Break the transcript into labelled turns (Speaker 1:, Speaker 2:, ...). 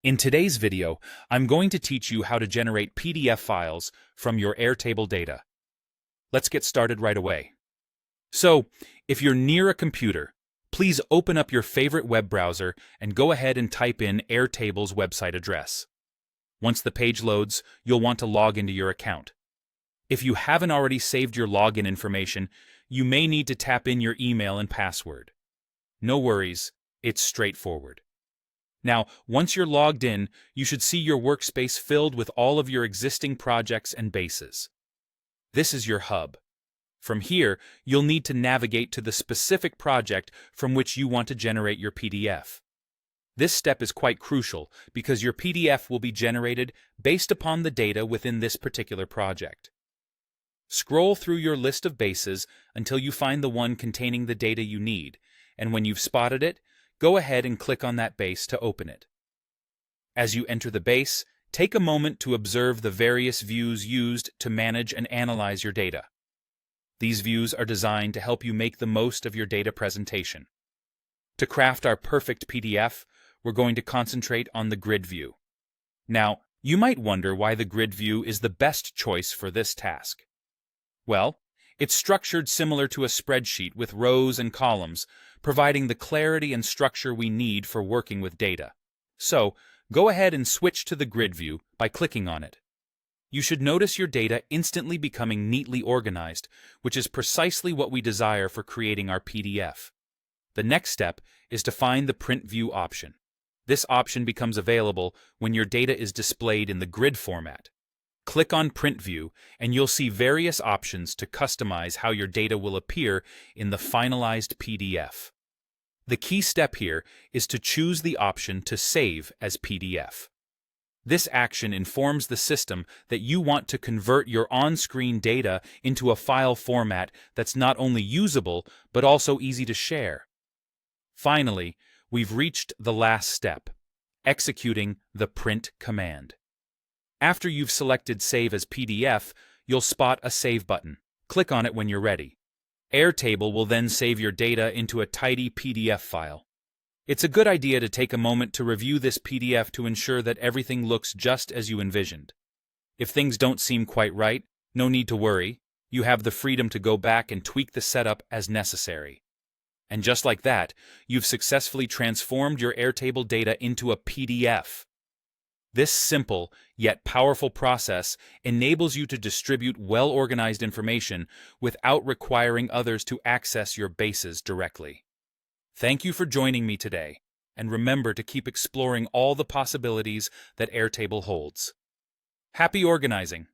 Speaker 1: In today's video, I'm going to teach you how to generate PDF files from your Airtable data. Let's get started right away. So, if you're near a computer, please open up your favorite web browser and go ahead and type in Airtable's website address. Once the page loads, you'll want to log into your account. If you haven't already saved your login information, you may need to tap in your email and password. No worries, it's straightforward. Now, once you're logged in, you should see your workspace filled with all of your existing projects and bases. This is your hub. From here, you'll need to navigate to the specific project from which you want to generate your PDF. This step is quite crucial because your PDF will be generated based upon the data within this particular project. Scroll through your list of bases until you find the one containing the data you need, and when you've spotted it, go ahead and click on that base to open it. As you enter the base, take a moment to observe the various views used to manage and analyze your data. These views are designed to help you make the most of your data presentation. To craft our perfect PDF, we're going to concentrate on the grid view. Now, you might wonder why the grid view is the best choice for this task. Well, it's structured similar to a spreadsheet with rows and columns, providing the clarity and structure we need for working with data. So, go ahead and switch to the grid view by clicking on it. You should notice your data instantly becoming neatly organized, which is precisely what we desire for creating our PDF. The next step is to find the Print View option. This option becomes available when your data is displayed in the grid format. Click on Print View, and you'll see various options to customize how your data will appear in the finalized PDF. The key step here is to choose the option to save as PDF. This action informs the system that you want to convert your on-screen data into a file format that's not only usable, but also easy to share. Finally, we've reached the last step, executing the print command. After you've selected Save as PDF, you'll spot a Save button. Click on it when you're ready. Airtable will then save your data into a tidy PDF file. It's a good idea to take a moment to review this PDF to ensure that everything looks just as you envisioned. If things don't seem quite right, no need to worry. You have the freedom to go back and tweak the setup as necessary. And just like that, you've successfully transformed your Airtable data into a PDF. This simple, yet powerful process enables you to distribute well-organized information without requiring others to access your bases directly. Thank you for joining me today, and remember to keep exploring all the possibilities that Airtable holds. Happy organizing!